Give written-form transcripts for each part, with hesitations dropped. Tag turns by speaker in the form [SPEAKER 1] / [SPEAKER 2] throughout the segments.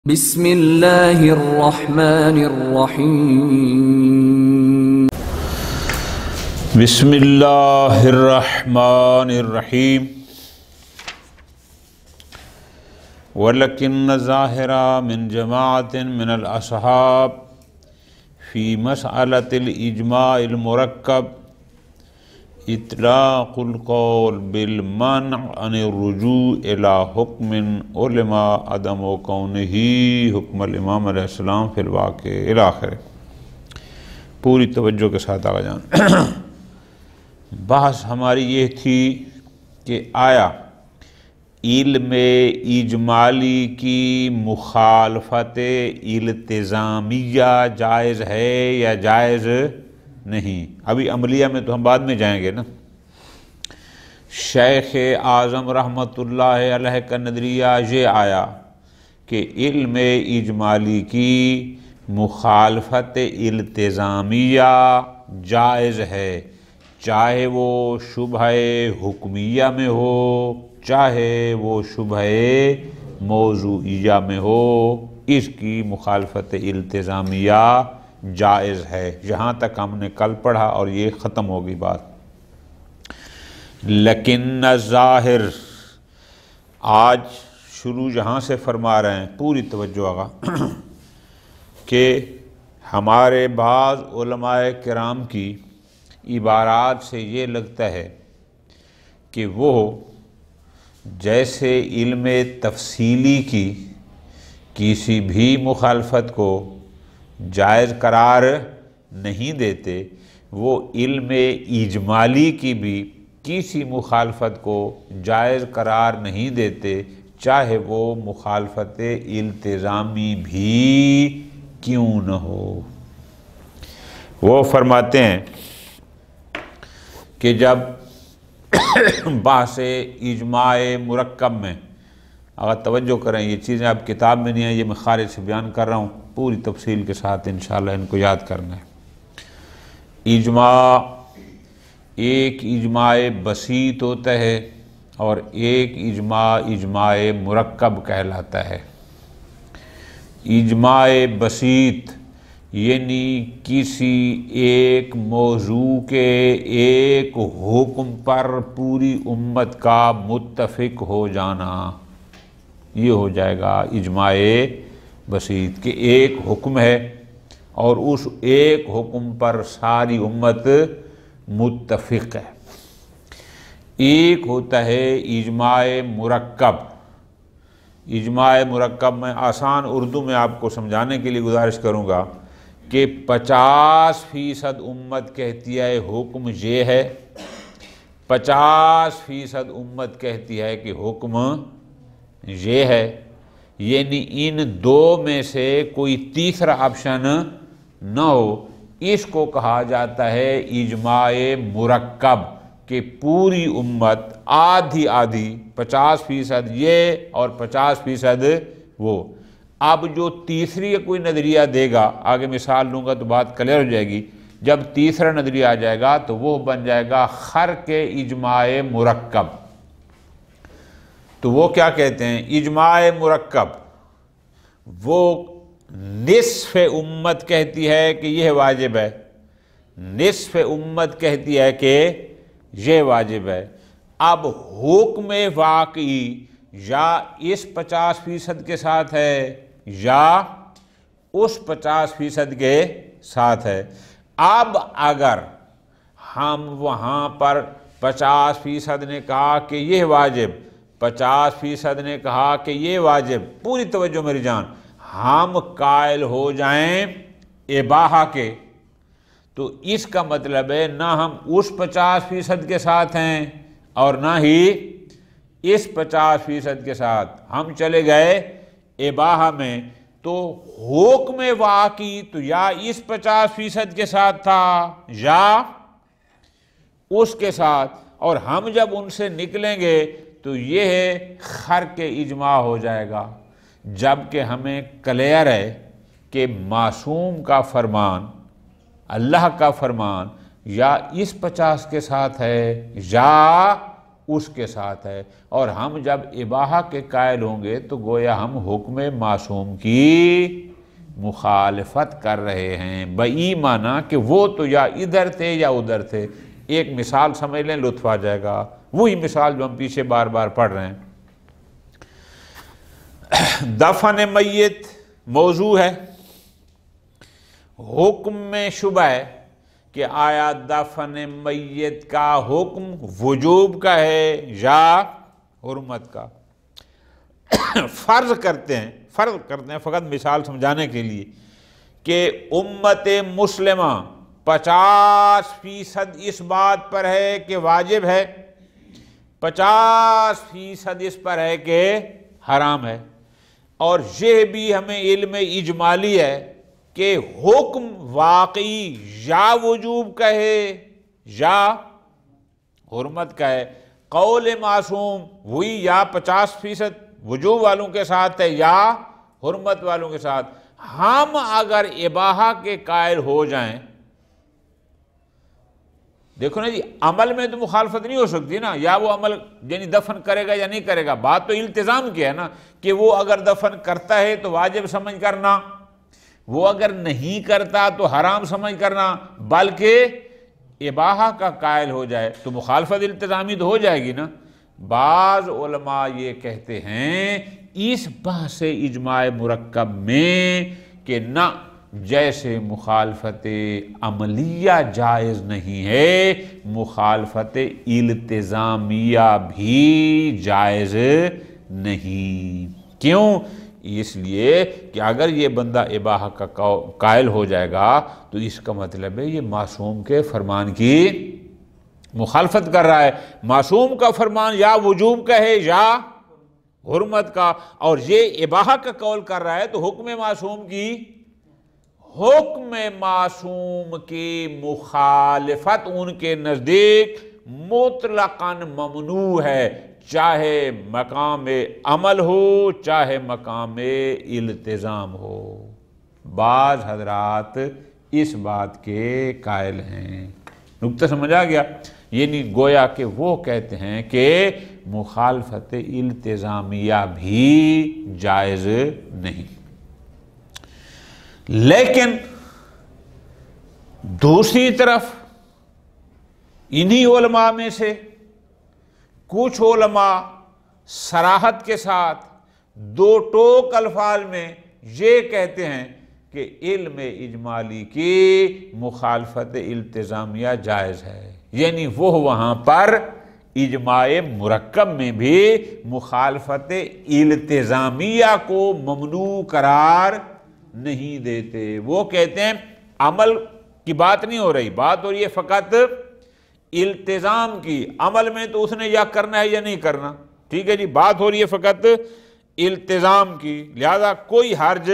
[SPEAKER 1] بسم اللہ الرحمن الرحیم
[SPEAKER 2] بسم اللہ الرحمن الرحیم وَلَكِنَّ ظَاهِرًا مِنْ جَمَاعَةٍ مِنَ الْأَصْحَابِ فِي مَسْأَلَةِ الْإِجْمَاعِ الْمُرَكَّبِ اطلاق القول بالمنع عن الرجوع الى حکم علما عدم کونہ حکم الامام علیہ السلام فی الواقع الی آخر۔ پوری توجہ کے ساتھ آگے جان۔ بحث ہماری یہ تھی کہ آیا علم اجمالی کی مخالفت التزامیہ جائز ہے یا جائز نہیں؟ ابھی عملیہ میں تو ہم بعد میں جائیں گے نا۔ شیخ اعظم رحمۃ اللہ علیہ کا نظریہ یہ آیا کہ علم اجمالی کی مخالفت التزامیہ جائز ہے، چاہے وہ شبہ حکمیہ میں ہو چاہے وہ شبہ موضوعیہ میں ہو، اس کی مخالفت التزامیہ جائز ہے۔ یہاں تک ہم نے کل پڑھا اور یہ ختم ہوگی بات۔ لیکن ظاہر، آج شروع یہاں سے فرما رہے ہیں، پوری توجہ آگا، کہ ہمارے بعض علماء کرام کی عبارات سے یہ لگتا ہے کہ وہ جیسے علم تفصیلی کی کسی بھی مخالفت کو جائز قرار نہیں دیتے، وہ علم اجمالی کی بھی کسی مخالفت کو جائز قرار نہیں دیتے، چاہے وہ مخالفت التزامی بھی کیوں نہ ہو۔ وہ فرماتے ہیں کہ جب بحث اجماع مرکب میں، اگر توجہ کریں یہ چیزیں اب کتاب میں نہیں ہیں، یہ میں خارج سے بیان کر رہا ہوں، پوری تفصیل کے ساتھ انشاءاللہ ان کو یاد کرنا ہے۔ اجماع، ایک اجماع بسیط ہوتا ہے اور ایک اجماع مرکب کہلاتا ہے۔ اجماع بسیط یعنی کسی ایک موضوع کے ایک حکم پر پوری امت کا متفق ہو جانا، یہ ہو جائے گا اجماع بسیط، کہ ایک حکم ہے اور اس ایک حکم پر ساری امت متفق ہے۔ ایک ہوتا ہے اجماع مرکب۔ اجماع مرکب میں آسان اردو میں آپ کو سمجھانے کے لیے گزارش کروں گا کہ 50% امت کہتی ہے حکم یہ ہے، 50% امت کہتی ہے کہ حکم یہ ہے، یعنی ان دو میں سے کوئی تیسرا آپشن نہ ہو، اس کو کہا جاتا ہے اجماع مرکب، کہ پوری امت آدھی آدھی، 50% یہ اور 50% وہ۔ اب جو تیسری کوئی نظریہ دے گا، آگے مثال لوں گا تو بات کلیئر ہو جائے گی، جب تیسرا نظریہ آ جائے گا تو وہ بن جائے گا خرق اجماع مرکب۔ تو وہ کیا کہتے ہیں؟ اجماع مرکب وہ نصف امت کہتی ہے کہ یہ واجب ہے، نصف امت کہتی ہے کہ یہ واجب ہے۔ اب حکم واقعی یا اس 50% کے ساتھ ہے یا اس 50% کے ساتھ ہے۔ اب اگر ہم وہاں پر 50% نے کہا کہ یہ واجب، 50% نے کہا کہ یہ واجب، پوری توجہ میری جان، ہم قائل ہو جائیں اباحہ کے، تو اس کا مطلب ہے نہ ہم اس 50% کے ساتھ ہیں اور نہ ہی اس 50% کے ساتھ، ہم چلے گئے اباحہ میں، تو حکم واقعی تو یا اس 50% کے ساتھ تھا یا اس کے ساتھ، اور ہم جب ان سے نکلیں گے تو یہ خرق اجماع ہو جائے گا، جبکہ ہمیں کلیئر ہے کہ معصوم کا فرمان، اللہ کا فرمان یا اس 50 کے ساتھ ہے یا اس کے ساتھ ہے، اور ہم جب اباحہ کے قائل ہوں گے تو گویا ہم حکم معصوم کی مخالفت کر رہے ہیں، بئی معنی کہ وہ تو یا ادھر تھے یا ادھر تھے۔ ایک مثال سمجھ لیں، لطف آ جائے گا، وہی مثال جو ہم پیچھے بار بار پڑھ رہے ہیں۔ دفن میت موضوع ہے، حکم میں شبہ ہے کہ آیا دفن میت کا حکم وجوب کا ہے یا حرمت کا۔ فرض کرتے ہیں فقط مثال سمجھانے کے لیے کہ امت مسلمہ 50% اس بات پر ہے کہ واجب ہے، 50% اس پر ہے کہ حرام ہے، اور یہ بھی ہمیں علم اجمالی ہے کہ حکم واقعی یا وجوب کا ہے یا حرمت کا ہے۔ قول معصوم وہی یا 50% وجوب والوں کے ساتھ ہے یا حرمت والوں کے ساتھ۔ ہم اگر اباحہ کے قائل ہو جائیں، دیکھو نا جی، عمل میں تو مخالفت نہیں ہو سکتی نا، یا وہ عمل یعنی دفن کرے گا یا نہیں کرے گا، بات تو التزام کی ہے نا، کہ وہ اگر دفن کرتا ہے تو واجب سمجھ کرنا، وہ اگر نہیں کرتا تو حرام سمجھ کرنا، بلکہ اباحہ کا قائل ہو جائے تو مخالفت التزامی تو ہو جائے گی نا۔ بعض علماء یہ کہتے ہیں اس بحث اجماع مرکب میں کہ نہ، جیسے مخالفت عملیہ جائز نہیں ہے، مخالفت التزامیہ بھی جائز نہیں۔ کیوں؟ اس لیے کہ اگر یہ بندہ اباحہ کا قائل ہو جائے گا تو اس کا مطلب ہے یہ معصوم کے فرمان کی مخالفت کر رہا ہے۔ معصوم کا فرمان یا وجوب کا ہے یا حرمت کا، اور یہ اباحہ کا قول کر رہا ہے تو حکم معصوم کی مخالفت ان کے نزدیک مطلقاً ممنوع ہے، چاہے مقام عمل ہو چاہے مقام التزام ہو۔ بعض حضرات اس بات کے قائل ہیں۔ نکتہ سمجھ آ گیا؟ یعنی گویا کہ وہ کہتے ہیں کہ مخالفت التزامیہ بھی جائز نہیں۔ لیکن دوسری طرف انہی علماء میں سے کچھ علماء صراحت کے ساتھ دو ٹوک الفاظ میں یہ کہتے ہیں کہ علم اجمالی کی مخالفت التزامیہ جائز ہے، یعنی وہ وہاں پر اجماع مرکب میں بھی مخالفت التزامیہ کو ممنوع قرار نہیں دیتے۔ وہ کہتے ہیں عمل کی بات نہیں ہو رہی، بات ہو رہی ہے فقط التزام کی، عمل میں تو اس نے یا کرنا ہے یا نہیں کرنا، ٹھیک ہے جی، بات ہو رہی ہے فقط التزام کی، لہذا کوئی حرج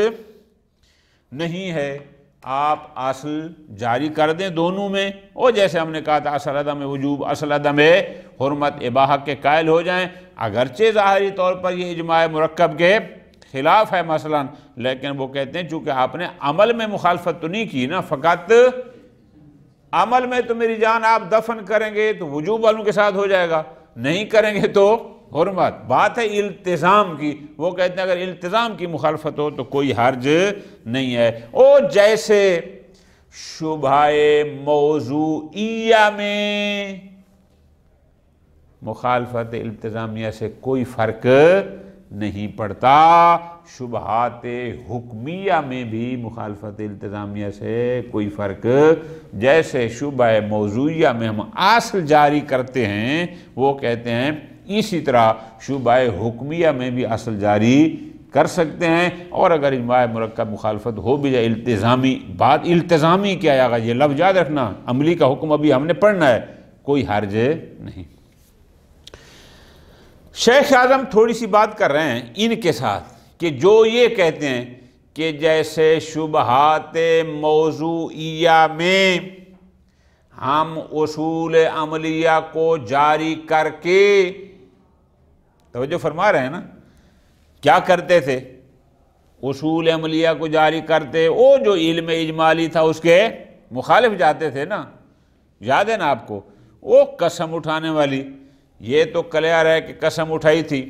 [SPEAKER 2] نہیں ہے، آپ اصل جاری کر دیں دونوں میں، اور جیسے ہم نے کہا تھا اصل عدم وجوب اصل عدم حرمت اباحہ کے قائل ہو جائیں، اگرچہ ظاہری طور پر یہ اجماع مرکب کے خلاف ہے مثلا، لیکن وہ کہتے ہیں چونکہ آپ نے عمل میں مخالفت تو نہیں کی نا، فقط عمل میں تو میری جان آپ دفن کریں گے تو وجوب والوں کے ساتھ ہو جائے گا، نہیں کریں گے تو حرمت، بات ہے التزام کی، وہ کہتے ہیں اگر التزام کی مخالفت ہو تو کوئی حرج نہیں ہے۔ اور جیسے شبہ موضوعیہ میں مخالفت التزامیہ سے کوئی فرق نہیں پڑتا، شبہات حکمیہ میں بھی مخالفت التزامیہ سے کوئی فرق، جیسے شبہ موضوعیہ میں ہم اصل جاری کرتے ہیں، وہ کہتے ہیں اسی طرح شبہ حکمیہ میں بھی اصل جاری کر سکتے ہیں، اور اگر اجماع مرکب مخالفت ہو بھی جائے التزامی، بات التزامی کیا آئے گا، یہ لفظ یاد رکھنا، عملی کا حکم ابھی ہم نے پڑھنا ہے، کوئی حرج نہیں۔ شیخ اعظم تھوڑی سی بات کر رہے ہیں ان کے ساتھ کہ جو یہ کہتے ہیں کہ جیسے شبہات موضوعیہ میں ہم اصول عملیہ کو جاری کر کے، توجہ فرما رہے ہیں نا، کیا کرتے تھے؟ اصول عملیہ کو جاری کرتے، وہ جو علم اجمالی تھا اس کے مخالف جاتے تھے نا، یاد ہے نا آپ کو وہ قسم اٹھانے والی، یہ تو کلیئر ہے کہ قسم اٹھائی تھی،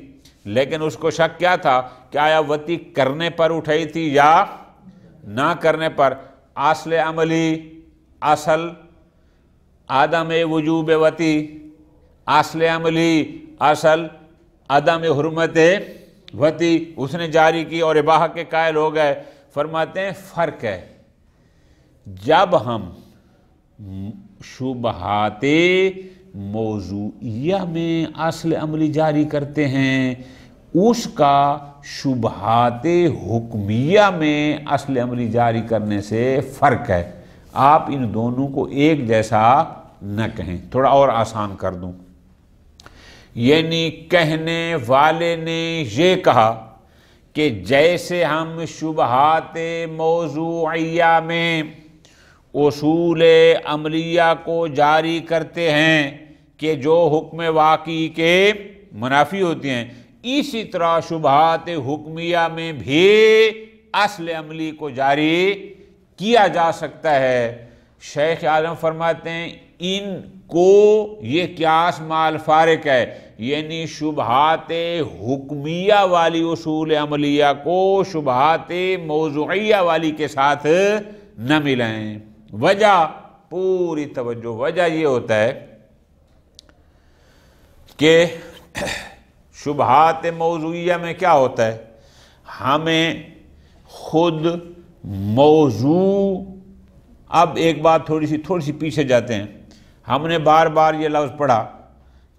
[SPEAKER 2] لیکن اس کو شک کیا تھا کہ آیا وتی کرنے پر اٹھائی تھی یا نہ کرنے پر۔ اصل عملی، اصل عدم وجوب وتی، اصل عملی اصل عدم حرمت وتی، اس نے جاری کی اور اباحہ کے قائل ہو گئے۔ فرماتے ہیں فرق ہے، جب ہم شبہات موضوعیہ میں اصل عملی جاری کرتے ہیں، اس کا شبہات حکمیہ میں اصل عملی جاری کرنے سے فرق ہے۔ آپ ان دونوں کو ایک جیسا نہ کہیں، تھوڑا اور آسان کر دوں، یعنی کہنے والے نے یہ کہا کہ جیسے ہم شبہات موضوعیہ میں اصول عملیہ کو جاری کرتے ہیں کہ جو حکم واقعی کے منافی ہوتے ہیں، اسی طرح شبہات حکمیہ میں بھی اصل عملی کو جاری کیا جا سکتا ہے۔ شیخ اعظم فرماتے ہیں ان کو یہ قیاس مال فارق ہے، یعنی شبہات حکمیہ والی اصول عملیہ کو شبہات موضوعیہ والی کے ساتھ نہ ملائیں۔ وجہ، پوری توجہ، وجہ یہ ہوتا ہے کہ شبہات موضوعیہ میں کیا ہوتا ہے، ہمیں خود موضوع، اب ایک بات تھوڑی سی پیچھے جاتے ہیں، ہم نے بار بار یہ لفظ پڑھا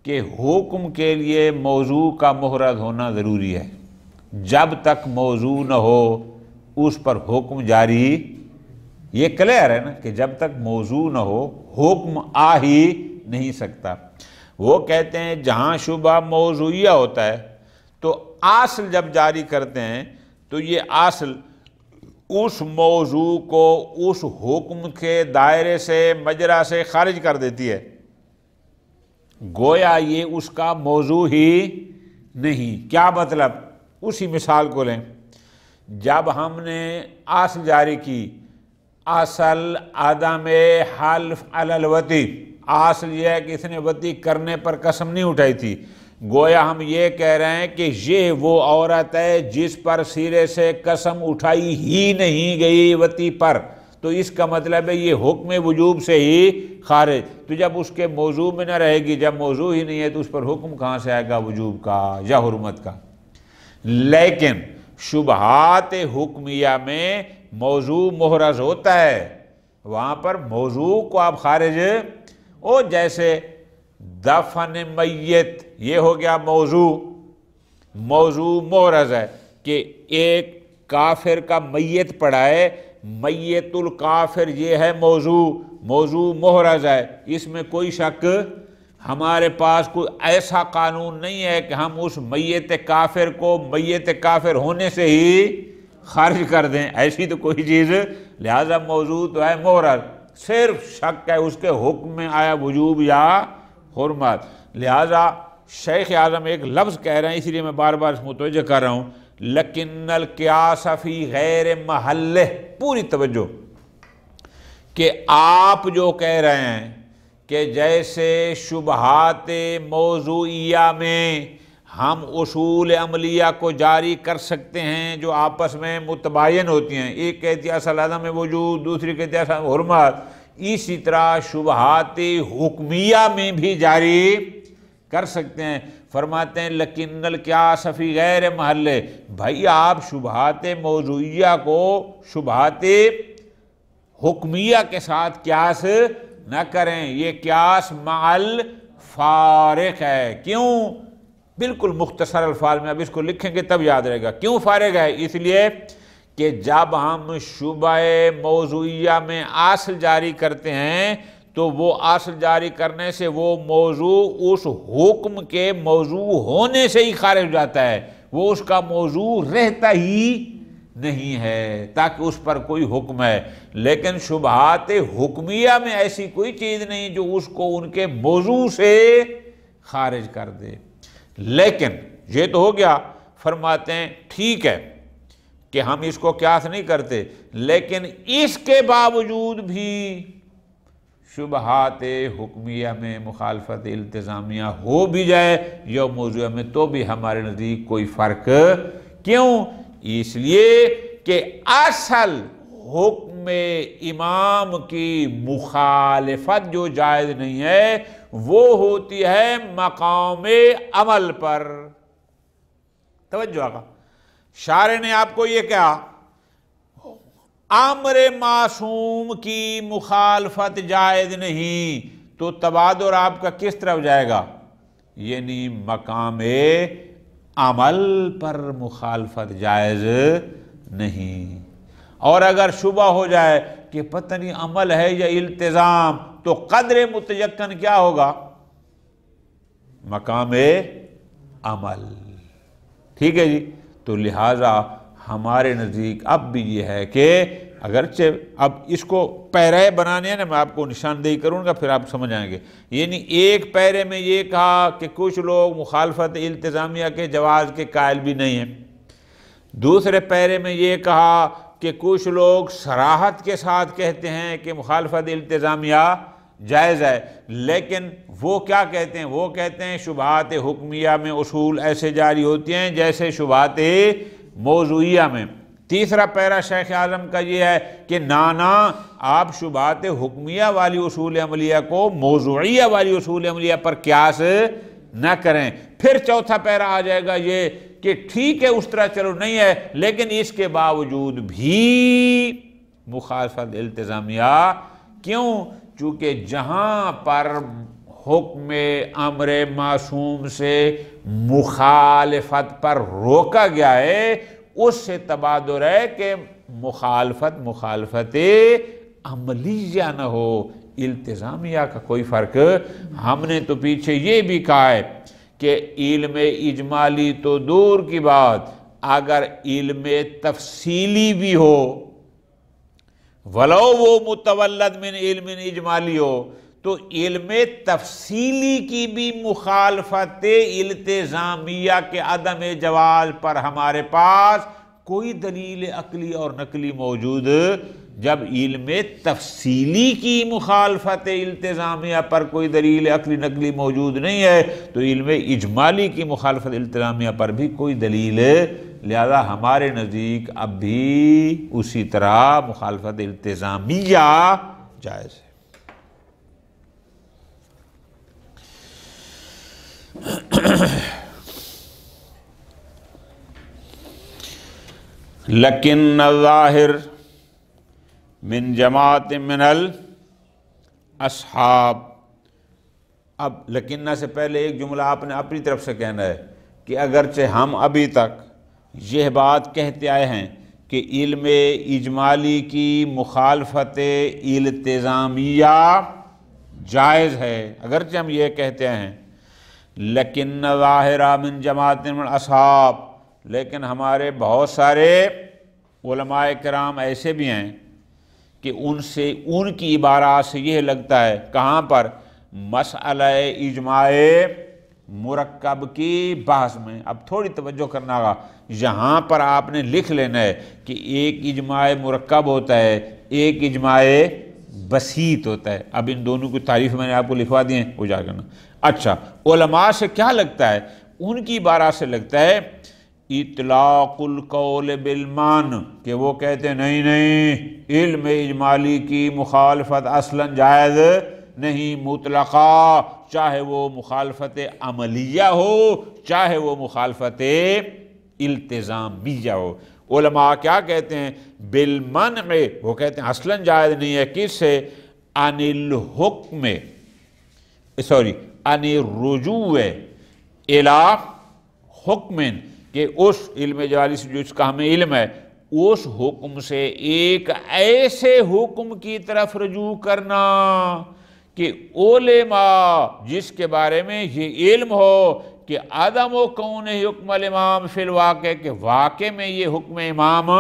[SPEAKER 2] کہ حکم کے لیے موضوع کا محرز ہونا ضروری ہے، جب تک موضوع نہ ہو اس پر حکم جاری، یہ کلیئر ہے نا کہ جب تک موضوع نہ ہو حکم آ ہی نہیں سکتا۔ وہ کہتے ہیں جہاں شبہ موضوعیہ ہوتا ہے تو اصل جب جاری کرتے ہیں تو یہ اصل اس موضوع کو اس حکم کے دائرے سے، مجرا سے خارج کر دیتی ہے، گویا یہ اس کا موضوع ہی نہیں۔ کیا مطلب؟ اسی مثال کو لیں، جب ہم نے اصل جاری کی، اصل عدم حلف علی الوتی، اصل یہ ہے کہ اس نے وتی کرنے پر قسم نہیں اٹھائی تھی، گویا ہم یہ کہہ رہے ہیں کہ یہ وہ عورت ہے جس پر سرے سے قسم اٹھائی ہی نہیں گئی وتی پر، تو اس کا مطلب ہے یہ حکم وجوب سے ہی خارج۔ تو جب اس کے موضوع میں نہ رہے گی، جب موضوع ہی نہیں ہے تو اس پر حکم کہاں سے آئے گا وجوب کا یا حرمت کا؟ لیکن شبہات حکمیہ میں موضوع محرز ہوتا ہے، وہاں پر موضوع کو آپ خارج، او جیسے دفن میت، یہ ہو گیا موضوع محرز ہے کہ ایک کافر کا میت پڑا ہے، میت الکافر، یہ ہے موضوع محرز ہے، اس میں کوئی شک، ہمارے پاس کوئی ایسا قانون نہیں ہے کہ ہم اس میت کافر کو میت کافر ہونے سے ہی خارج کر دیں، ایسی تو کوئی چیز، لہذا موضوع تو ہے محرز، صرف شک ہے اس کے حکم میں آیا وجوب یا حرمت۔ لہذا شیخ اعظم ایک لفظ کہہ رہے ہیں، اس لیے میں بار بار اس متوجہ کر رہا ہوں، لیکن القیاس فی غیر محلہ، پوری توجہ، کہ آپ جو کہہ رہے ہیں کہ جیسے شبہات موضوعیہ میں ہم اصول عملیہ کو جاری کر سکتے ہیں جو آپس میں متباین ہوتی ہیں، ایک کہتی ہے اصل عدم وجود، دوسری کہتی ہے اصل حرمت، اسی طرح شبہات حکمیہ میں بھی جاری کر سکتے ہیں۔ فرماتے ہیں لیکن القیاس فی غیر محلہ، بھائی آپ شبہات موضوعیہ کو شبہات حکمیہ کے ساتھ قیاس نہ کریں، یہ قیاس مع الفارق ہے۔ کیوں؟ بالکل مختصر الفاظ میں، اب اس کو لکھیں گے تب یاد رہے گا کیوں فارغ ہے۔ اس لیے کہ جب ہم شبہ موضوعیہ میں اصل جاری کرتے ہیں تو وہ اصل جاری کرنے سے وہ موضوع اس حکم کے موضوع ہونے سے ہی خارج ہو جاتا ہے، وہ اس کا موضوع رہتا ہی نہیں ہے تاکہ اس پر کوئی حکم ہے۔ لیکن شبہات حکمیہ میں ایسی کوئی چیز نہیں جو اس کو ان کے موضوع سے خارج کر دے۔ لیکن یہ تو ہو گیا، فرماتے ہیں ٹھیک ہے کہ ہم اس کو قیاس نہیں کرتے، لیکن اس کے باوجود بھی شبہات حکمیہ میں مخالفت التزامیہ ہو بھی جائے یا موضوع میں تو بھی ہمارے نزدیک کوئی فرق کیوں؟ اس لیے کہ اصل حکم امام کی مخالفت جو جائز نہیں ہے وہ ہوتی ہے مقام عمل پر۔ توجہ آقا، شارع نے آپ کو یہ کہا امر معصوم کی مخالفت جائز نہیں، تو تبادر آپ کا کس طرف جائے گا؟ یعنی مقام عمل پر مخالفت جائز نہیں۔ اور اگر شبہ ہو جائے کہ پتہ نہیں عمل ہے یا التزام، تو قدر متیقن کیا ہوگا؟ مقام عمل۔ ٹھیک ہے جی، تو لہٰذا ہمارے نزدیک اب بھی یہ ہے کہ اگرچہ اب اس کو پیرے بنانے ہیں نا، میں آپ کو نشاندہی کروں گا پھر آپ سمجھ آئیں گے۔ یعنی ایک پیرے میں یہ کہا کہ کچھ لوگ مخالفت التزامیہ کے جواز کے قائل بھی نہیں ہیں، دوسرے پیرے میں یہ کہا کہ کچھ لوگ صراحت کے ساتھ کہتے ہیں کہ مخالفت التزامیہ جائز ہے، لیکن وہ کیا کہتے ہیں؟ وہ کہتے ہیں شبہات حکمیہ میں اصول ایسے جاری ہوتی ہیں جیسے شبہات موضوعیہ میں۔ تیسرا پیرا شیخ اعظم کا یہ ہے کہ نانا آپ شبہات حکمیہ والی اصول عملیہ کو موضوعیہ والی اصول عملیہ پر قیاس نہ کریں۔ پھر چوتھا پیرا آ جائے گا یہ کہ ٹھیک ہے اس طرح چلو نہیں ہے، لیکن اس کے باوجود بھی مخالفت التزامیہ کیوں؟ چونکہ جہاں پر حکم امر معصوم سے مخالفت پر روکا گیا ہے اس سے تبادر ہے کہ مخالفت عملیہ نہ ہو، التزامیہ کا کوئی فرق۔ ہم نے تو پیچھے یہ بھی کہا ہے کہ علم اجمالی تو دور کی بات، اگر علم تفصیلی بھی ہو ولو وہ متولد من علم اجمالی ہو، تو علم تفصیلی کی بھی مخالفت التزامیہ کے عدم جواز پر ہمارے پاس کوئی دلیل عقلی اور نقلی موجود۔ جب علم تفصیلی کی مخالفت التزامیہ پر کوئی دلیل عقلی نقلی موجود نہیں ہے تو علم اجمالی کی مخالفت التزامیہ پر بھی کوئی دلیل، لہذا ہمارے نزدیک اب بھی اسی طرح مخالفت التزامیہ جائز ہے۔ لیکن الظاہر من جماعت من الاصحاب، اب لیکنہ سے پہلے ایک جملہ آپ نے اپنی طرف سے کہنا ہے کہ اگرچہ ہم ابھی تک یہ بات کہتے آئے ہیں کہ علم اجمالی کی مخالفت التزامیہ جائز ہے، اگرچہ ہم یہ کہتے ہیں، لیکن ظاہرہ من جماعت من الاصحاب، لیکن ہمارے بہت سارے علماء کرام ایسے بھی ہیں کہ ان کی عبارات سے یہ لگتا ہے، کہاں پر؟ مسئلہ اجماع مرکب کی بحث میں۔ اب تھوڑی توجہ کرنا ہوگا، یہاں پر آپ نے لکھ لینا ہے کہ ایک اجماع مرکب ہوتا ہے، ایک اجماع بسیط ہوتا ہے۔ اب ان دونوں کی تعریف میں نے آپ کو لکھوا دی ہیں، وہ جا کرنا۔ اچھا، علماء سے کیا لگتا ہے؟ ان کی عبارات سے لگتا ہے اطلاق القول بالمان، کہ وہ کہتے ہیں نہیں علم اجمالی کی مخالفت اصلاً جائز نہیں مطلقہ، چاہے وہ مخالفت عملیہ ہو چاہے وہ مخالفت التزامیہ ہو۔ علماء کیا کہتے ہیں؟ بالمنع، وہ کہتے ہیں اصلاً جائز نہیں ہے، کس سے؟ عن الحکم، عن الرجوع الی حکم، کہ اس علم اجمالی سے جو اس کا ہمیں علم ہے اس حکم سے ایک ایسے حکم کی طرف رجوع کرنا کہ علماء جس کے بارے میں یہ علم ہو کہ عدم و کون حکم الامام فی الواقع، کہ واقع میں یہ حکم امام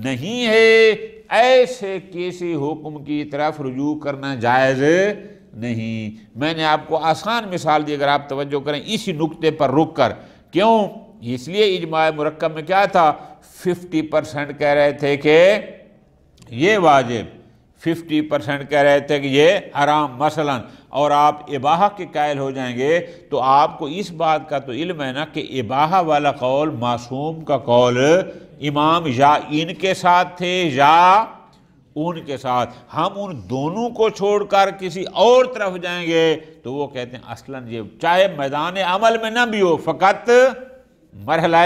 [SPEAKER 2] نہیں ہے، ایسے کسی حکم کی طرف رجوع کرنا جائز نہیں۔ میں نے آپ کو آسان مثال دی، اگر آپ توجہ کریں اسی نقطے پر رک کر، کیوں؟ اس لیے اجماع مرکب میں کیا تھا؟ 50% کہہ رہے تھے کہ یہ واجب، 50% کہہ رہے تھے کہ یہ حرام مثلا، اور آپ اباحہ کے قائل ہو جائیں گے تو آپ کو اس بات کا تو علم ہے نا کہ اباحہ والا قول معصوم کا قول امام یا ان کے ساتھ تھے یا ان کے ساتھ، ہم ان دونوں کو چھوڑ کر کسی اور طرف جائیں گے تو وہ کہتے ہیں اصلاً یہ چاہے میدان عمل میں نہ بھی ہو، فقط مرحلہ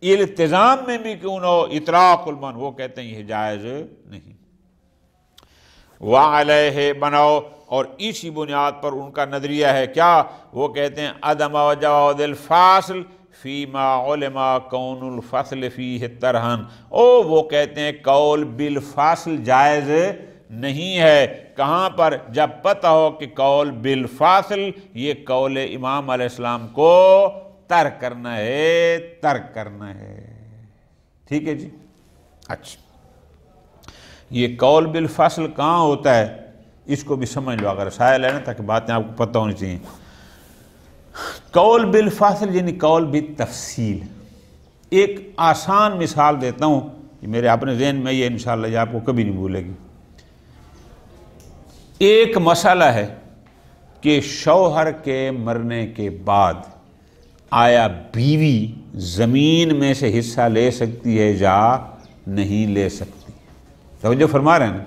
[SPEAKER 2] التزام میں بھی کیوں نہ ہو، اطلاق المن، وہ کہتے ہیں یہ جائز نہیں۔ وعلیہ بناؤ، اور اسی بنیاد پر ان کا نظریہ ہے کیا، وہ کہتے ہیں عدم جواز الفاصل فیما علم کون الفصل فیہ ترہن، وہ کہتے ہیں قول بالفاصل جائز نہیں ہے، کہاں پر، جب پتہ ہو کہ قول بالفاصل یہ قول امام علیہ السلام کو ترک کرنا ہے۔ ٹھیک ہے جی، اچھا یہ قول بالفصل کہاں ہوتا ہے، اس کو بھی سمجھ لو اگر سائل ہے نا، تاکہ باتیں آپ کو پتہ ہونی چاہیے۔ قول بالفصل یعنی قول بالتفصیل۔ ایک آسان مثال دیتا ہوں، یہ میرے اپنے ذہن میں یہ انشاءاللہ یہ آپ کو کبھی نہیں بھولے گی۔ ایک مسئلہ ہے کہ شوہر کے مرنے کے بعد آیا بیوی زمین میں سے حصہ لے سکتی ہے یا نہیں لے سکتی؟ توجہ فرما رہے ہیں نا؟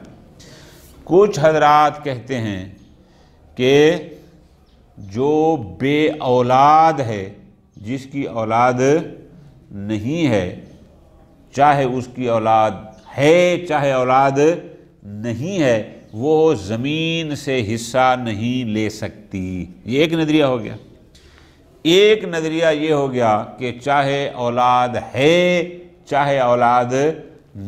[SPEAKER 2] کچھ حضرات کہتے ہیں کہ جو بے اولاد ہے، جس کی اولاد نہیں ہے، چاہے اس کی اولاد ہے چاہے اولاد نہیں ہے، وہ زمین سے حصہ نہیں لے سکتی۔ یہ ایک نظریہ ہو گیا۔ ایک نظریہ یہ ہو گیا کہ چاہے اولاد ہے چاہے اولاد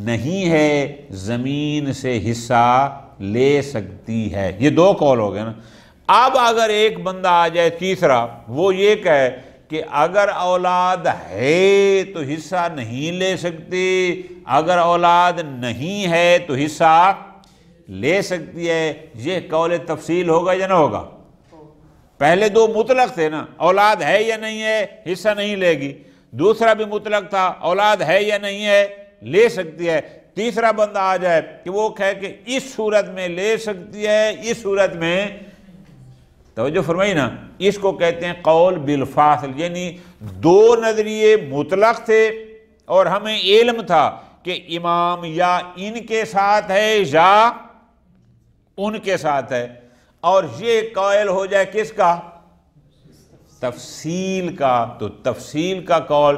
[SPEAKER 2] نہیں ہے، زمین سے حصہ لے سکتی ہے۔ یہ دو قول ہو گئے نا۔ اب اگر ایک بندہ آ جائے تیسرا، وہ یہ کہے کہ اگر اولاد ہے تو حصہ نہیں لے سکتی، اگر اولاد نہیں ہے تو حصہ لے سکتی ہے، یہ قول تفصیل ہوگا یا نہ ہوگا؟ پہلے دو مطلق تھے نا، اولاد ہے یا نہیں ہے حصہ نہیں لے گی، دوسرا بھی مطلق تھا، اولاد ہے یا نہیں ہے لے سکتی ہے۔ تیسرا بندہ آ جائے کہ وہ کہے کہ اس صورت میں لے سکتی ہے، اس صورت میں، توجہ فرمائی نا، اس کو کہتے ہیں قول بالفاصل، یعنی دو نظریے مطلق تھے اور ہمیں علم تھا کہ امام یا ان کے ساتھ ہے یا ان کے ساتھ ہے، اور یہ قائل ہو جائے کس کا؟ تفصیل کا۔ تو تفصیل کا قول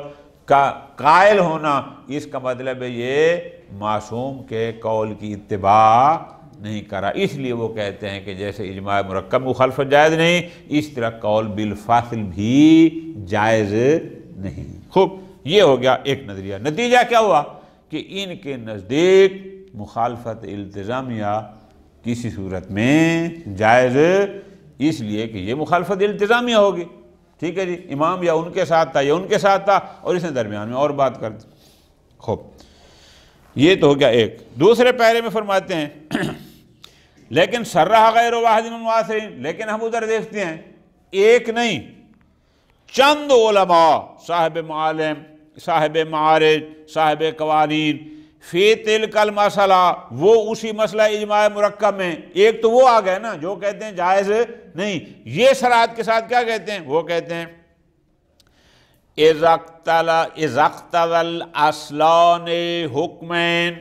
[SPEAKER 2] کا قائل ہونا، اس کا مطلب ہے یہ معصوم کے قول کی اتباع نہیں کرا، اس لیے وہ کہتے ہیں کہ جیسے اجماع مرکب مخالفت جائز نہیں، اس طرح قول بالفاصل بھی جائز نہیں۔ خوب، یہ ہو گیا ایک نظریہ۔ نتیجہ کیا ہوا کہ ان کے نزدیک مخالفت التزامیہ کسی صورت میں جائز، اس لیے کہ یہ مخالفت التزامیہ ہوگی۔ ٹھیک ہے جی، امام یا ان کے ساتھ تھا یا ان کے ساتھ تھا، اور اس نے درمیان میں اور بات کر دی۔ خوب، یہ تو ہو گیا ایک۔ دوسرے پیرے میں فرماتے ہیں لیکن سرہ غیر واحد من معاصرین، لیکن ہم ادھر دیکھتے ہیں ایک نہیں، چند علماء، صاحب معالم، صاحب معارج، صاحب قوانین، فی تلک المسئلہ، وہ اسی مسئلہ اجماع مرکب میں، ایک تو وہ آ گئے نا جو کہتے ہیں جائز نہیں، یہ صراحت کے ساتھ کیا کہتے ہیں؟ وہ کہتے ہیں اذا اقتضى الاصلان حکمین،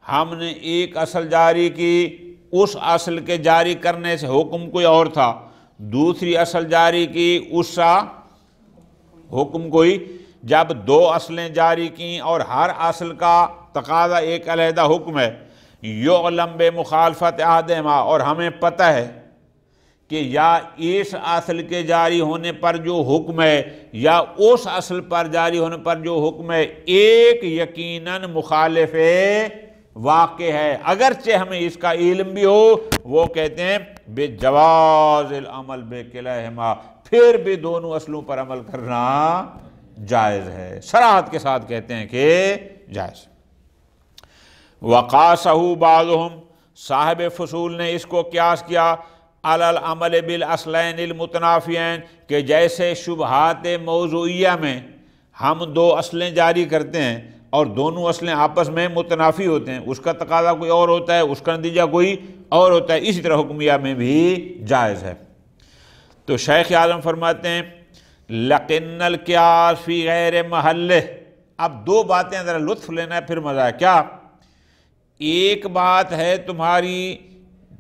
[SPEAKER 2] ہم نے ایک اصل جاری کی، اس اصل کے جاری کرنے سے حکم کوئی اور تھا، دوسری اصل جاری کی، اس کا حکم کوئی، جب دو اصلیں جاری کیں اور ہر اصل کا تقاضا ایک علیحدہ حکم ہے، یعلم بمخالفت احدہما، اور ہمیں پتہ ہے کہ یا اس اصل کے جاری ہونے پر جو حکم ہے یا اس اصل پر جاری ہونے پر جو حکم ہے ایک یقیناً مخالف واقع ہے، اگرچہ ہمیں اس کا علم بھی ہو، وہ کہتے ہیں بجواز العمل بکلہما، پھر بھی دونوں اصلوں پر عمل کرنا جائز ہے، صراحت کے ساتھ کہتے ہیں کہ جائز۔ وقاسہ بعضهم، صاحب فصول نے اس کو قیاس کیا علی العمل بالاصلین المتنافیین، کہ جیسے شبہات موضوعیہ میں ہم دو اصلیں جاری کرتے ہیں اور دونوں اصلیں آپس میں متنافی ہوتے ہیں، اس کا تقاضا کوئی اور ہوتا ہے، اس کا نتیجہ کوئی اور ہوتا ہے، اسی طرح حکمیہ میں بھی جائز ہے۔ تو شیخ اعظم فرماتے ہیں لَقِنَّ الْقِيَاسَ فِي غَيْرِ مَحَلِّهِ۔ اب دو باتیں ذرا لطف لینا ہے، پھر مزہ ہے۔ کیا؟ ایک بات ہے تمہاری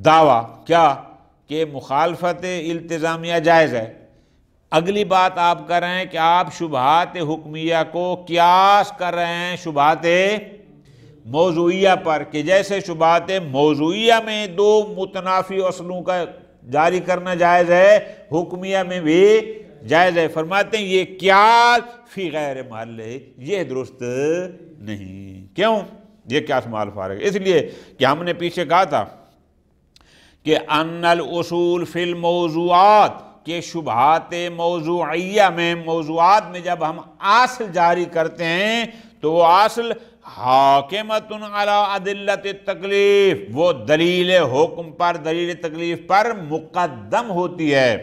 [SPEAKER 2] دعویٰ کیا کہ مخالفت التزامیہ جائز ہے، اگلی بات آپ کر رہے ہیں کہ آپ شبہات حکمیہ کو قیاس کر رہے ہیں شبہات موضوعیہ پر، کہ جیسے شبہات موضوعیہ میں دو متنافی اصلوں کا جاری کرنا جائز ہے، حکمیہ میں بھی جائز ہے۔ فرماتے ہیں یہ قیاس فی غیر محل ہے، یہ درست نہیں۔ کیوں؟ یہ قیاس محل فارغ ہے، اس لیے کہ ہم نے پیچھے کہا تھا کہ ان الاصول فی الموضوعات، کہ شبہات موضوعیہ میں، موضوعات میں جب ہم اصل جاری کرتے ہیں تو وہ اصل حاکمۃ علی ادلۃ التکلیف، وہ دلیل حکم پر، دلیل تکلیف پر مقدم ہوتی ہے۔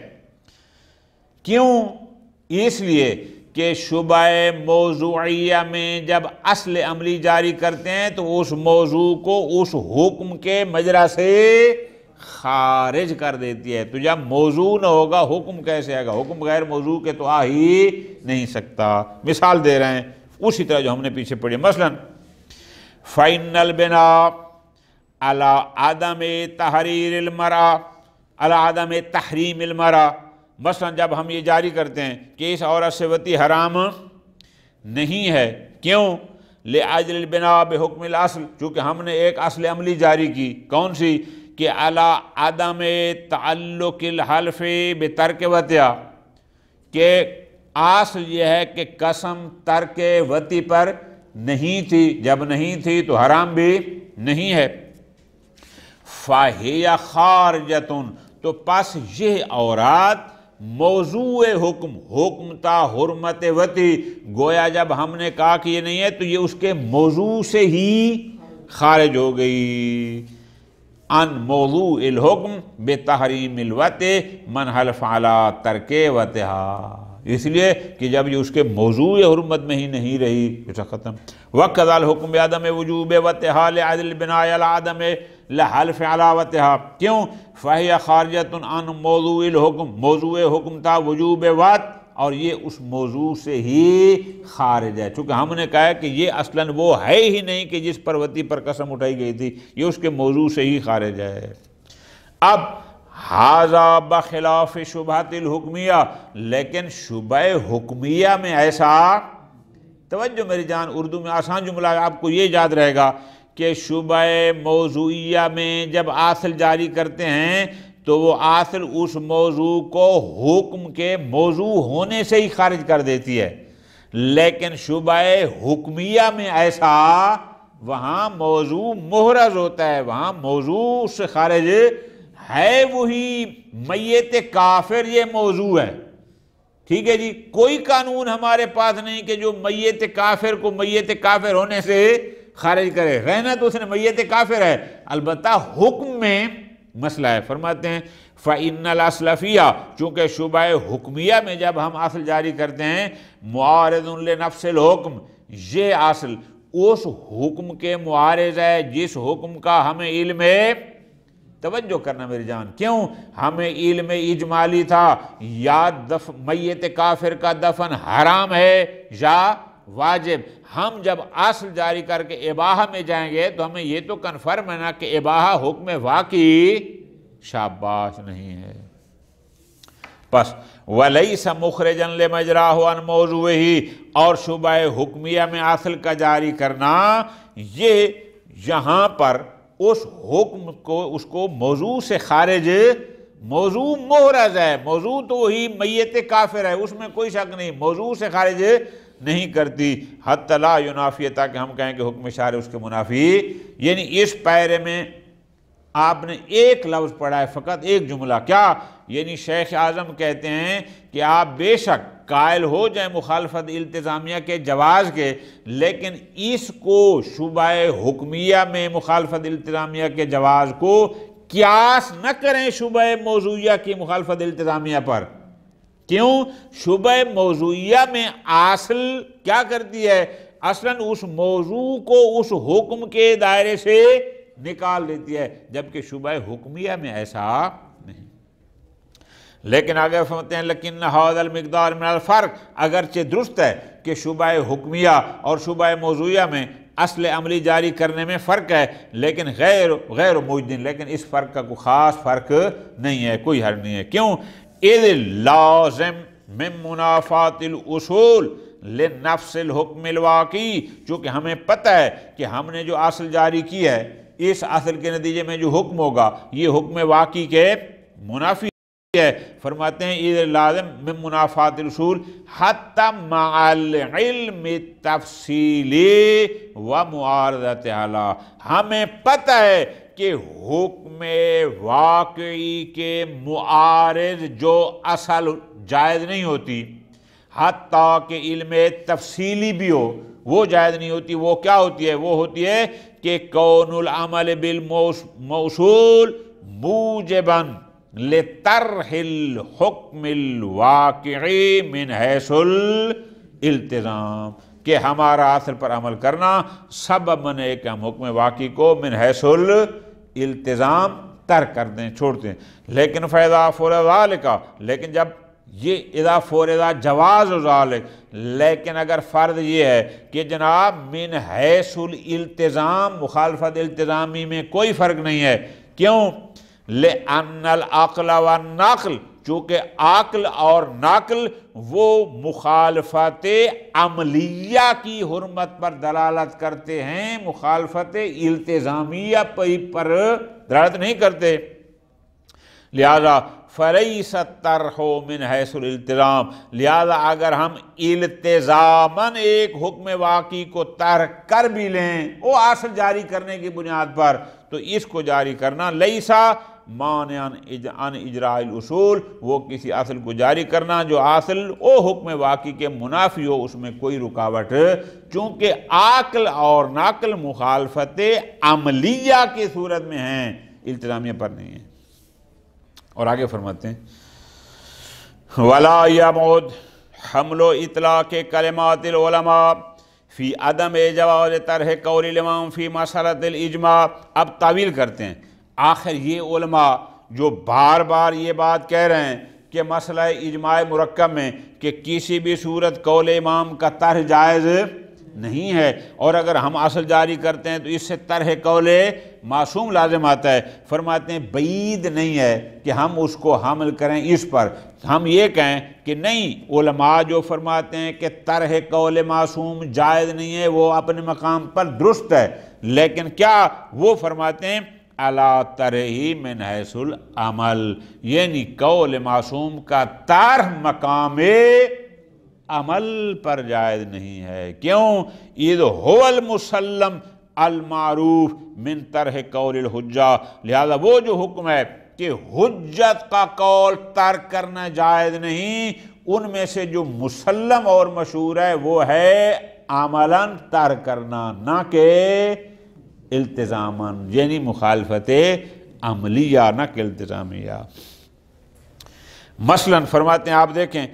[SPEAKER 2] کیوں؟ اس لیے کہ شبہ موضوعیہ میں جب اصل عملی جاری کرتے ہیں تو اس موضوع کو اس حکم کے مجرا سے خارج کر دیتی ہے۔ تو جب موضوع نہ ہوگا حکم کیسے آئے گا؟ حکم غیر موضوع کے تو آ ہی نہیں سکتا۔ مثال دے رہے ہیں اسی طرح جو ہم نے پیچھے پڑھی، مثلا فَإِنَّ الْبِنَاءَ عَلَىٰ عَدَمِ تَحْرِيرِ الْمَرْأَةِ عَلَىٰ عَدَمِ تَحْرِيمِ الْمَرْأَةِ، مثلا جب ہم یہ جاری کرتے ہیں کہ اس عورت سے وطی حرام نہیں ہے، کیوں؟ لِأَجْلِ الْبِنَاءِ بِحُکْمِ الْأَصْلِ، چونکہ ہم نے ایک اصل عملی جاری کی، کون سی؟ کہ عَلَىٰ عَدَمِ تَعَلُّقِ الْحَلْفِ بِتَرْكِ وَطِئَةٍ، کہ اصل یہ ہے کہ قسم ترک وطی پر نہیں تھی، جب نہیں تھی تو حرام بھی نہیں ہے۔ فَهِيَ خَارِجَةٌ، تو پس یہ عورات موضوع حکم تا حرمت وطی، گویا جب ہم نے کہا کہ یہ نہیں ہے تو یہ اس کے موضوع سے ہی خارج ہو گئی۔ ان موضوع الحکم بتحریم الوطِ من حلف علی ترک وطئہا، اس لیے کہ جب یہ اس کے موضوع حرمت میں ہی نہیں رہی، اسے ختم۔ وَقَضَى الْحُكْمُ بِعَدَمِ وُجُوبِ وَطِئہا لِعَدْلِ الْبِنَاءِ عَلَىٰ عَدَمِ لَحَلْفِ عَلَىٰ وَطِئہا، کیوں؟ فَهِيَ خَارِجَةٌ عَنْ مَوْضُوعِ الْحُكْمِ، موضوع حکم تھا وجوب وط، اور یہ اس موضوع سے ہی خارج ہے، چونکہ ہم نے کہا ہے کہ یہ اصلاً وہ ہے ہی نہیں کہ جس پر وطی پر قسم اٹھائی گئی تھی، یہ اس کے موضوع سے ہی خارج ہے۔ اب ھذا بخلاف شبہات الحکمیہ، لیکن شبہ حکمیہ میں ایسا، توجہ میری جان، اردو میں آسان جملہ آپ کو یہ یاد رہے گا کہ شبہ موضوعیہ میں جب اصل جاری کرتے ہیں تو وہ اصل اس موضوع کو حکم کے موضوع ہونے سے ہی خارج کر دیتی ہے، لیکن شبہ حکمیہ میں ایسا، وہاں موضوع محرز ہوتا ہے، وہاں موضوع سے خارج ہے وہی میت کافر، یہ موضوع ہے، ٹھیک ہے جی۔ کوئی قانون ہمارے پاس نہیں کہ جو میت کافر کو میت کافر ہونے سے خارج کرے، رہنا تو اس نے میت کافر ہے، البتہ حکم میں مسئلہ ہے۔ فرماتے ہیں فَإِنَّ الْأَصْلَ فِيهَا، چونکہ شبہ حکمیہ میں جب ہم اصل جاری کرتے ہیں مُعَارِضٌ لِنَفْسِ الْحُکْم، یہ اصل اس حکم کے معارض ہے جس حکم کا ہمیں علم ہے۔ توجہ کرنا میری جان، کیوں؟ ہمیں علم اجمالی تھا، یا میت کافر کا دفن حرام ہے یا واجب، ہم جب اصل جاری کر کے اباحہ میں جائیں گے تو ہمیں یہ تو کنفرم ہے نا کہ اباحہ حکم واقعی شاباش نہیں ہے۔ پس وَلَيْسَ مُخْرِجًا لِمَجْرَاهُ عَنْ مَوْضُوعِهِ، اور شبہ حکمیہ میں اصل کا جاری کرنا، یہ یہاں پر اس حکم کو، اس کو موضوع سے خارج، موضوع محرز ہے، موضوع تو وہی میت کافر ہے، اس میں کوئی شک نہیں، موضوع سے خارج نہیں کرتی، حتی لا ینافی، تاکہ ہم کہیں کہ حکم شارع اس کے منافی، یعنی اس پیرے میں آپ نے ایک لفظ پڑھا ہے، فقط ایک جملہ، کیا؟ یعنی شیخ اعظم کہتے ہیں کہ آپ بے شک قائل ہو جائیں مخالفت التزامیہ کے جواز کے، لیکن اس کو شبہ حکمیہ میں مخالفت التزامیہ کے جواز کو قیاس نہ کریں شبہ موضوعیہ کی مخالفت التزامیہ پر۔ کیوں؟ شبہ موضوعیہ میں اصل کیا کرتی ہے؟ اصلاً اس موضوع کو اس حکم کے دائرے سے نکال دیتی ہے، جبکہ شبہ حکمیہ میں ایسا نہیں۔ لیکن آگے فرماتے ہیں لیکن ھذا المقدار من الفرق، اگرچہ درست ہے کہ شبہ حکمیہ اور شبہ موضوعیہ میں اصل عملی جاری کرنے میں فرق ہے، لیکن غیر موجد، لیکن اس فرق کا کوئی خاص فرق نہیں ہے، کوئی حل نہیں ہے۔ کیوں؟ اذ لازم من منافات الاصول لنفس الحکم الواقعی، چونکہ ہمیں پتہ ہے کہ ہم نے جو اصل جاری کی ہے، اس اصل کے نتیجے میں جو حکم ہوگا یہ حکم واقعی کے منافی ہے۔ فرماتے ہیں اذ لازم من منافات الاصول حتی مع العلم التفصیلی و معارضت اعلی، ہمیں پتہ ہے کہ حکم واقعی کے معارض جو اصل جائز نہیں ہوتی، حتیٰ کہ علم تفصیلی بھی ہو وہ جائز نہیں ہوتی۔ وہ کیا ہوتی ہے؟ وہ ہوتی ہے کہ کون العمل بالموصول موجباً لطرح الحکم الواقعی من حیث الالتزام، کہ ہمارا اصل پر عمل کرنا سبب بنے کہ ہم حکم واقعی کو من حیث الالتزام ترک کر دیں، چھوڑ دیں۔ لیکن فَإِذَا فُرِضَ ذَلِكَ، لیکن جب یہ اذا فرض جواز ذالک، لیکن اگر فرض یہ ہے کہ جناب من حیث الالتزام، مخالفت التزامی میں کوئی فرق نہیں ہے، کیوں؟ لأن العقل والنقل، چونکہ عقل اور نقل وہ مخالفت عملیہ کی حرمت پر دلالت کرتے ہیں، مخالفت التزامیہ پر دلالت نہیں کرتے۔ لہذا فَلَيْسَ الطَّرْحُ مِنْ حَيْثُ الالتزام، لہذا اگر ہم التزاماً ایک حکم واقعی کو ترک کر بھی لیں وہ اصل جاری کرنے کی بنیاد پر، تو اس کو جاری کرنا لیسا مانعاً عن اجراء الاصول، وہ کسی اصل کو جاری کرنا جو اصل او حکم واقعی کے منافی ہو، اس میں کوئی رکاوٹ، چونکہ عقل اور نقل مخالفت عملیہ کی صورت میں ہیں، التزامیہ پر نہیں ہیں۔ اور آگے فرماتے ہیں وَلَا يَبْعُدْ حَمْلُ اطلاق کلمات العلماء فی عدم جواز طرح قول الامام فی مسئلۃ الاجماع۔ اب تعویل کرتے ہیں، آخر یہ علماء جو بار بار یہ بات کہہ رہے ہیں کہ مسئلہ اجماع مرکب میں کہ کسی بھی صورت قول امام کا طرح جائز نہیں ہے، اور اگر ہم اصل جاری کرتے ہیں تو اس سے طرح قول معصوم لازم آتا ہے، فرماتے ہیں بعید نہیں ہے کہ ہم اس کو حمل کریں اس پر، ہم یہ کہیں کہ نہیں، علماء جو فرماتے ہیں کہ طرح قول معصوم جائز نہیں ہے وہ اپنے مقام پر درست ہے، لیکن کیا وہ فرماتے ہیں علی طرح من حیث العمل، یعنی قول معصوم کا طرح مقام عمل پر جائز نہیں ہے۔ کیوں؟ اذ هو المسلم المعروف من طرح قول الحجہ، لہذا وہ جو حکم ہے کہ حجت کا قول ترک کرنا جائز نہیں، ان میں سے جو مسلم اور مشہور ہے وہ ہے عملاً ترک کرنا، نہ کہ التزاماً، یعنی مخالفت عملیہ نہ کہ التزامیہ۔ مثلاً فرماتے ہیں، آپ دیکھیں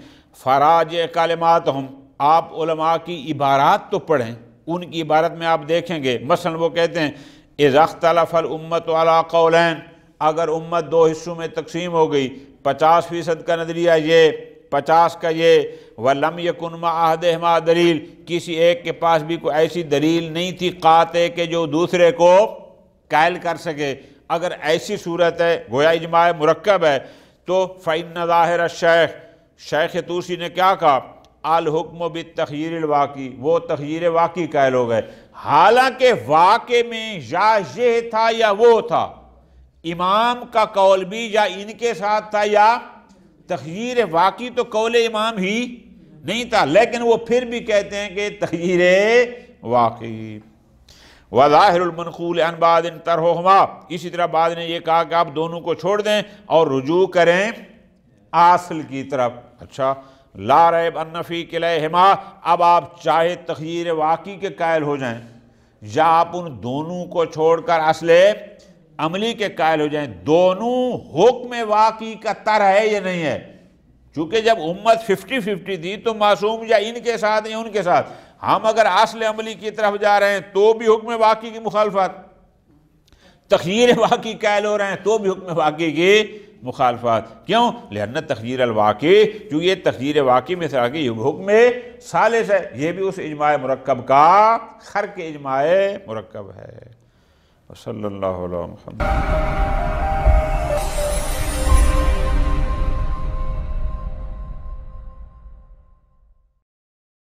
[SPEAKER 2] فراج کلماتہم، آپ علماء کی عبارات تو پڑھیں، ان کی عبارت میں آپ دیکھیں گے، مثلا وہ کہتے ہیں اذا اختلف الامت علی قولین، اگر امت دو حصوں میں تقسیم ہو گئی، 50% کا نظریہ یہ، 50 کا یہ، وَلَمْ يَكُنْ مَعَ أَحَدِهِمَا دلیل، کسی ایک کے پاس بھی کوئی ایسی دلیل نہیں تھی قاطع کہ جو دوسرے کو قائل کر سکے، اگر ایسی صورت ہے گویا اجماع مرکب ہے، تو فَإِنَّ ظَاهِرَ الشیخ، شیخ طوسی نے کیا کہا الحکم بالتخییر الواقعی، وہ تخییر واقعی قائل ہو گئے، حالانکہ واقع میں یا یہ تھا یا وہ تھا، امام کا قول بھی یا ان کے ساتھ تھا یا تخییر واقعی تو قول امام ہی نہیں تھا، لیکن وہ پھر بھی کہتے ہیں کہ تخییر واقعی۔ وظاہر المنقول عن بعض طرحہما، اسی طرح بعض نے یہ کہا کہ آپ دونوں کو چھوڑ دیں اور رجوع کریں اصل کی طرف۔ اچھا، لا ریب ان فی کلیہما، اب آپ چاہے تخییر واقعی کے قائل ہو جائیں یا آپ ان دونوں کو چھوڑ کر اصل عملی کے قائل ہو جائیں، دونوں حکم واقعی کا طرح ہے یا نہیں ہے، چونکہ جب امت 50-50 تھی تو معصوم یا ان کے ساتھ یا ان کے ساتھ، ہم اگر اصل عملی کی طرف جا رہے ہیں تو بھی حکم واقعی کی مخالفت، تخییر واقعی قائل ہو رہے ہیں تو بھی حکم واقعی کی مخالفت۔ کیوں؟ لأن تخییر الواقعی، جو یہ تخییر واقعی میں سے آگے یہ حکم ثالث ہے، یہ بھی اس اجماع مرکب کا خرق اجماع مرکب ہے۔ وصلی اللہ علیہ محمد۔